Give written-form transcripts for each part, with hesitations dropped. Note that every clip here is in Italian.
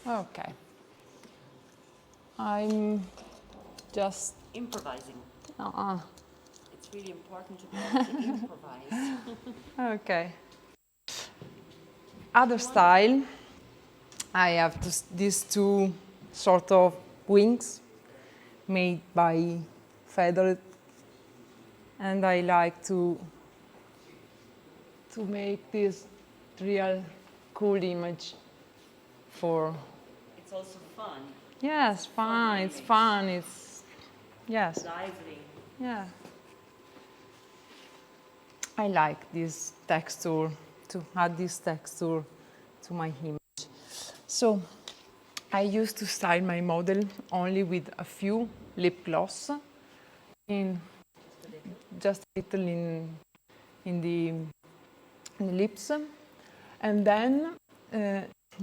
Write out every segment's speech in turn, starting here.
Okay. I'm just improvising. Uh-uh. It's really important to be able to improvise. Okay. Other style, I have these two sort of wings made by feathered, and I like to make this real cool image for. It's also fun. Yes, fun. It's fun. It's yes. Lively. Yeah. I like this texture, to add this texture to my image. So I used to style my model only with a few lip gloss, in just a little in the lips, and then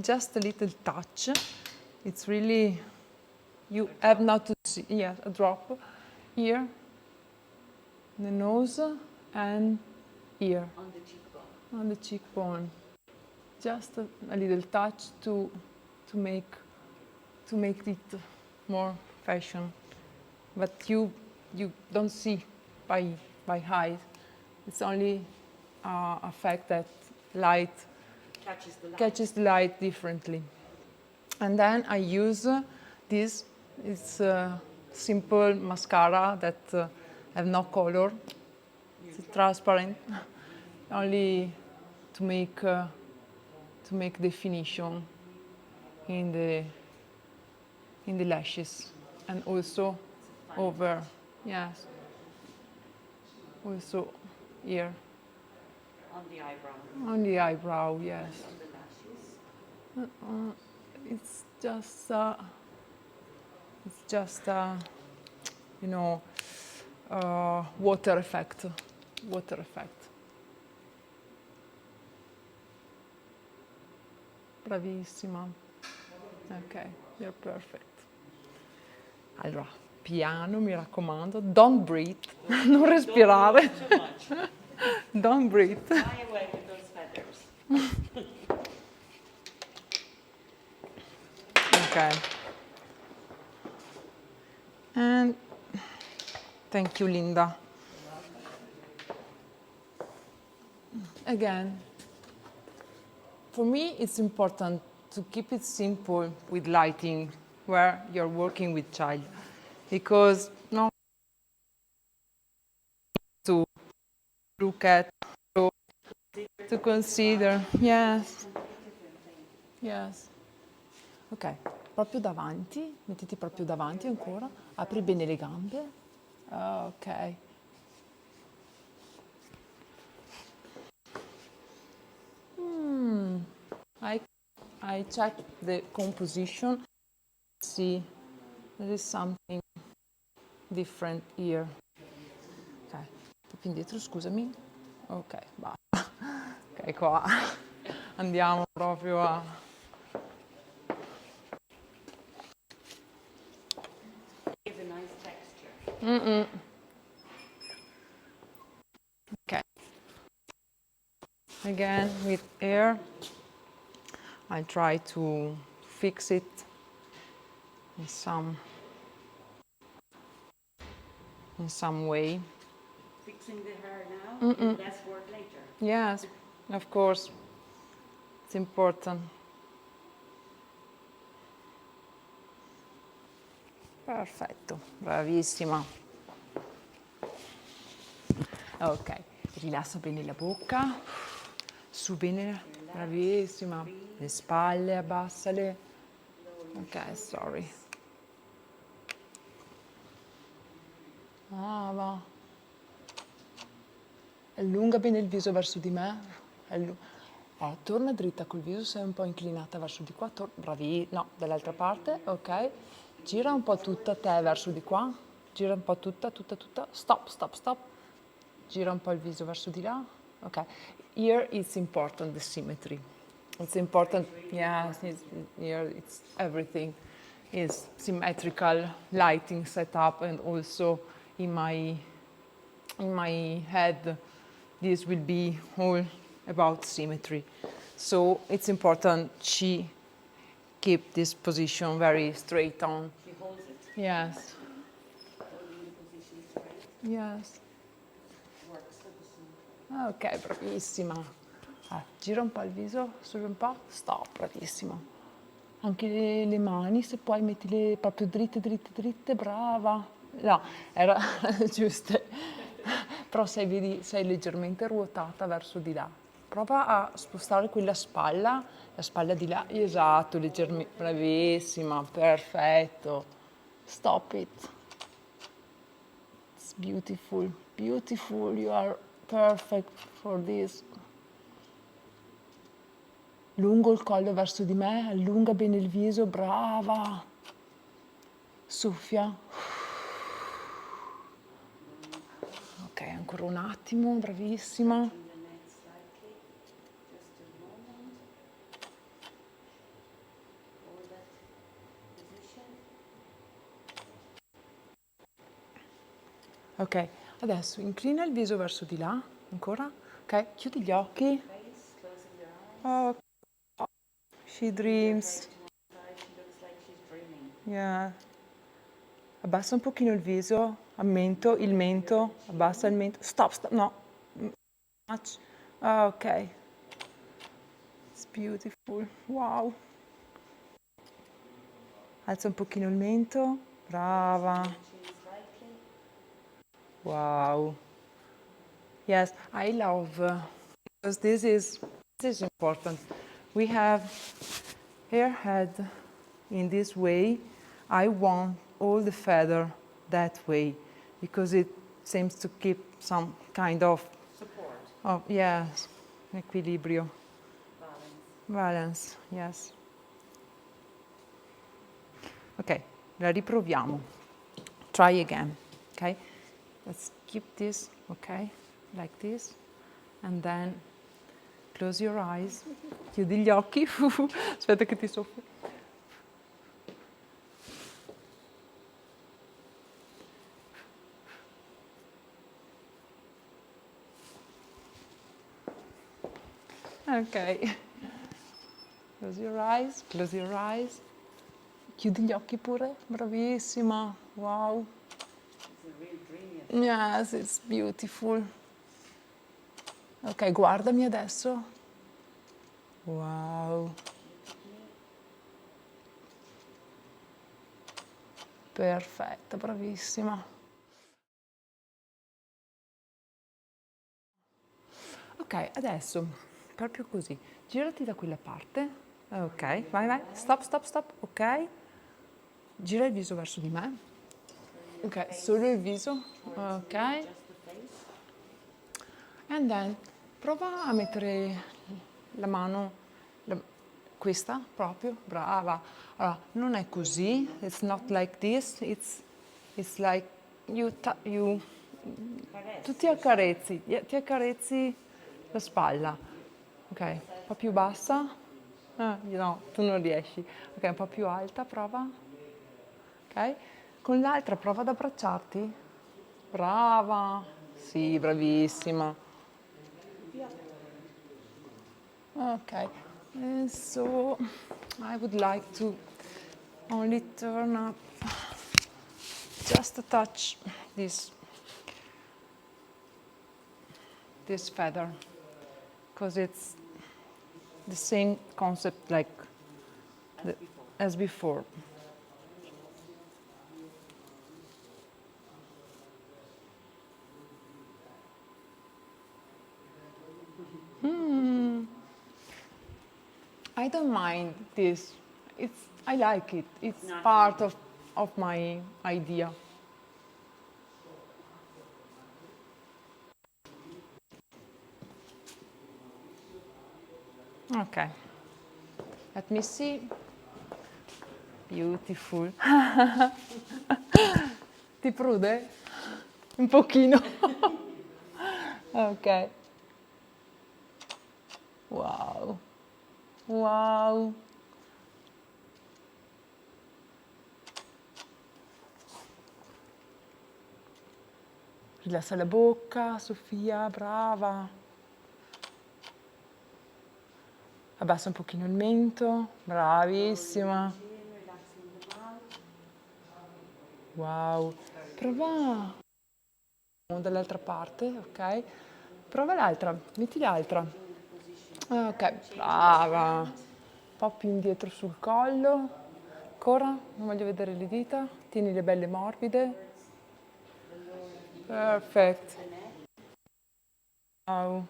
just a little touch. It's really, you have not to see, yes, a drop here, the nose, and here on the cheekbone. On the cheekbone, just a little touch to make it more fashion, but you don't see by eye. It's only a fact that light catches the light differently. And then I use this. It's a simple mascara that have no color. It's transparent, only to make definition in the lashes, and also over, yes, also here On the eyebrow. on the eyebrow, yes. On the lashes. It's just you know, water effect. Bravissima. Ok, you're perfect. Allora, piano, mi raccomando, don't breathe, non respirare. Don't breathe. Fly away with those feathers. Okay. And thank you, Linda. Again, for me, it's important to keep it simple with lighting where you're working with child, because no to look at, to consider. Yes. Yes. Ok, proprio davanti, mettiti proprio davanti ancora, apri bene le gambe. Ok. I check the composition, see there is something different here. Ok, un po' più indietro, scusami. Ok, basta. Ok, qua andiamo proprio a... Give a nice texture. Okay. Again, with air, I try to fix it in some way. Fixing the hair now, and less work later. Yes, of course. It's important. Perfetto, bravissima. Ok, rilassa bene la bocca, su bene, bravissima. Le spalle, abbassale. Ok, sorry. Va. Allunga bene il viso verso di me. Torna dritta col viso, sei un po' inclinata verso di qua. Bravi, no, dall'altra parte, ok. Gira un po' tutta te verso di qua. Gira un po' tutta. Stop. Gira un po' il viso verso di là. Ok. Here it's important, the symmetry. It's important, yes, here it's everything is symmetrical lighting setup, and also in my head this will be all about symmetry. So it's important she keep this position very straight on. She holds it, Yes. holding the position straight. Yes. Works for the suit. Ok, bravissima. Gira un po' il viso, su un po', stop, bravissima. Anche le mani, se puoi, mettile proprio dritte, dritte, dritte, brava. No, era giuste. Però sei leggermente ruotata verso di là. Prova a spostare quella spalla, la spalla di là, esatto, leggermente, bravissima, perfetto. Stop it. It's beautiful, beautiful, you are perfect for this. Lungo il collo verso di me, allunga bene il viso, brava. Soffia. Ok, ancora un attimo, bravissima. And the neck slightly, just a moment. Hold that position. Ok, adesso inclina il viso verso di là, ancora. Ok, chiudi gli occhi. Face, closing your eyes. Oh, she dreams. To one side, she looks like she's dreaming. Yeah. Abbassa un pochino il mento, abbassa il mento. Stop, stop, no. Much. Ok. It's beautiful. Wow. Alza un pochino il mento. Brava. Chin slightly. Wow. Yes, I love because this is important. We have hair head in this way. I want all the feather that way because it seems to keep some kind of Support. yes, equilibrio, Balance. balance, yes. Ok, la riproviamo. Try again, ok? Let's keep this, ok? Like this. And then close your eyes. Chiudi gli occhi. Aspetta che ti soffio. Ok. Close your eyes, close your eyes. Chiudi gli occhi pure. Bravissima. Wow. It's a real dreamy. Yes, it's beautiful. Ok, guardami adesso. Wow. Perfetta, bravissima. Ok, adesso, proprio così. Girati da quella parte. Ok, vai, vai. Stop, stop, stop. Ok. Gira il viso verso di me. Ok, solo il viso. Ok. Just the face. And then prova a mettere la mano, questa proprio, brava. Allora, non è così, it's not like this, it's like you tu ti accarezzi la spalla. Ok, un po' più bassa. No, tu non riesci. Ok, un po' più alta, prova. Ok, con l'altra prova ad abbracciarti. Brava. Sì, bravissima. Okay, so I would like to only turn up just a touch this feather because it's the same concept like as before. I don't mind this. I like it. It's Not part of my idea. Okay. Let me see. Beautiful. Ti prude? Un pochino. Ok. Wow. Wow. Rilassa la bocca, Sofia, brava. Abbassa un pochino il mento, bravissima. Relaxing the mouth. Wow. Prova dall'altra parte, ok? Prova l'altra, metti l'altra. Ok, brava. Un po' più indietro sul collo. Ancora, non voglio vedere le dita. Tieni le belle morbide. Perfect. Wow.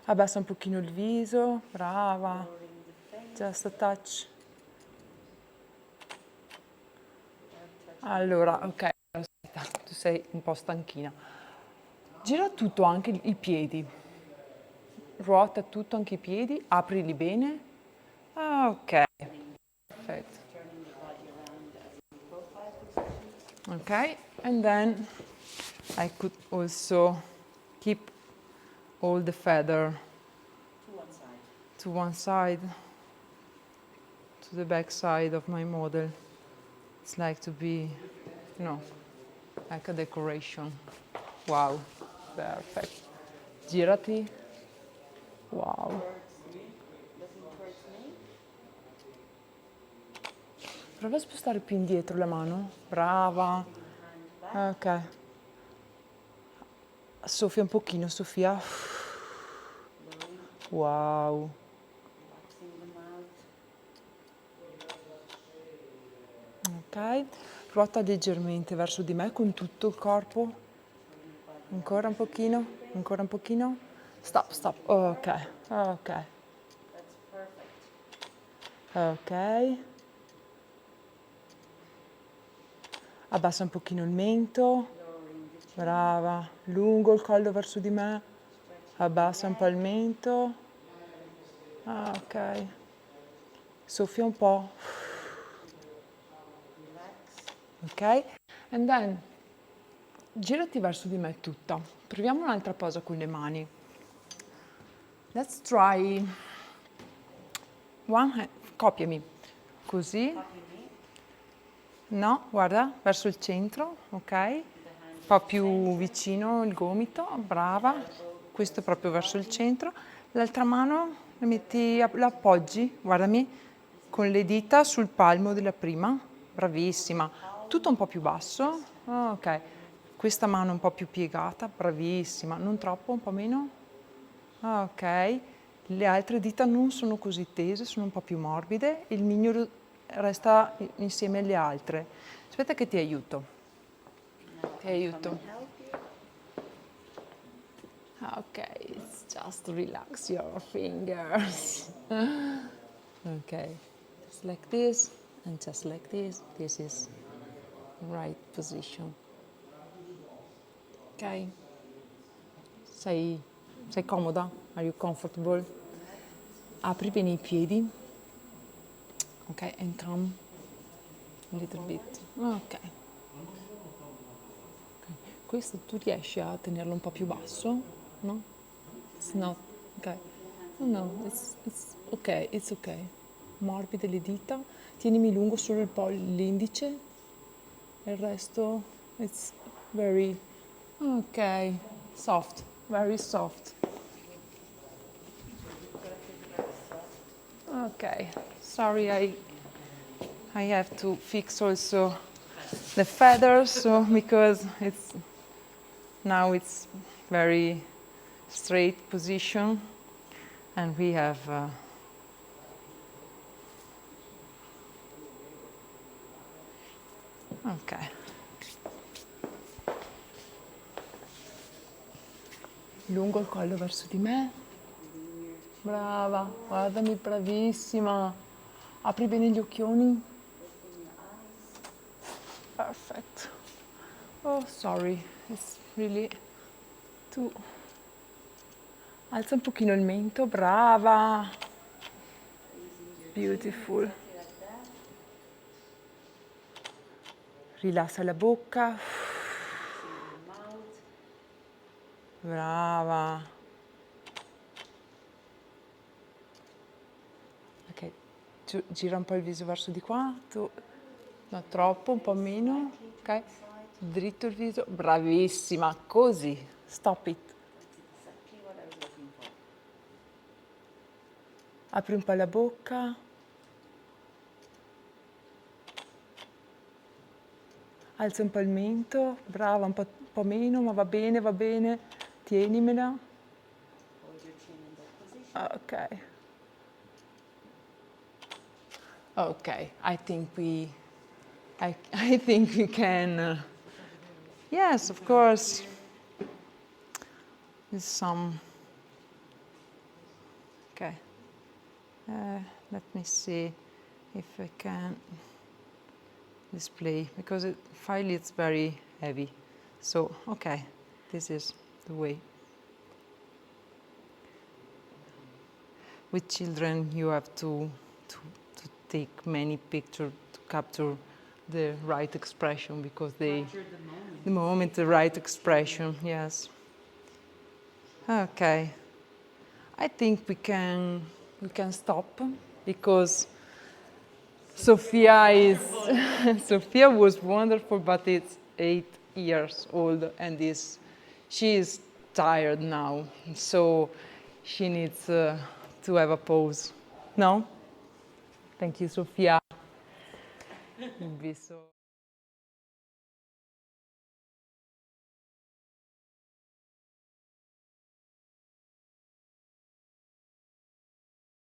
Abbassa un pochino il viso, brava. Just a touch. Allora, ok, aspetta, tu sei un po' stanchina. Gira tutto, anche i piedi. Ruota tutto, anche i piedi, aprili bene. Ah, ok, perfetto. Okay, and then I could also keep all the feather to one side, to the back side of my model. It's like to be, you know, like a decoration. Wow, perfect. Girati. Wow. Prova a spostare più indietro la mano. Brava. Ok. Soffia un pochino, Sofia. Wow. Ok. Ruota leggermente verso di me con tutto il corpo. Ancora un pochino, ancora un pochino. Stop, stop. Ok, ok. Ok. Abbassa un pochino il mento. Brava. Lungo il collo verso di me. Abbassa un po' il mento. Ah, ok. Soffia un po'. Ok? And then girati verso di me tutta. Proviamo un'altra posa con le mani. Let's try one hand. Copiami. Così. No, guarda, verso il centro, ok? Un po' più vicino il gomito, brava. Questo proprio verso il centro. L'altra mano la appoggi, guardami, con le dita sul palmo della prima. Bravissima. Tutto un po' più basso. Ok. Questa mano un po' più piegata, bravissima. Non troppo, un po' meno. Ok. Le altre dita non sono così tese, sono un po' più morbide. Il mignolo resta insieme alle altre. Aspetta che ti aiuto. Ti aiuto. Ok, it's just relax your fingers. Ok, just like this and just like this. This is right position. Ok? Sei comoda? Are you comfortable? Apri bene i piedi. Ok, and come a little bit. Ok. Questo tu riesci a tenerlo un po' più basso, no? It's not, ok. No, it's ok, it's ok. Morbide le dita, tienimi lungo solo l'indice, il resto it's very, ok, soft, very soft. Ok, sorry, I have to fix also the feathers, so because now it's very straight position, and we have ok. Lungo il collo verso di me. Brava, guardami, bravissima. Apri bene gli occhioni. Perfect. Oh, sorry, it's really too. Alza un pochino il mento, brava. Beautiful. Rilassa la bocca. Brava. Ok, gira un po' il viso verso di qua. Tu, no, troppo, un po' meno. Ok, dritto il viso. Bravissima, così. Stop it. Apri un po' la bocca. Alza un po' il mento, brava, un po' meno, ma va bene, va bene. Tienimela. Hold your chin in that position. Ok. Okay, I think we can. Yes, of course. There's some. Okay. Let me see if I can display because the file is very heavy. So okay, this is the way. With children, you have to take many pictures to capture the right expression because they Capture the moment. the right expression. Yes. Okay. I think we can stop because Sophia is Sophia was wonderful, but it's 8 years old and she is tired now, so she needs to have a pause. No? Thank you, Sophia. You'd be so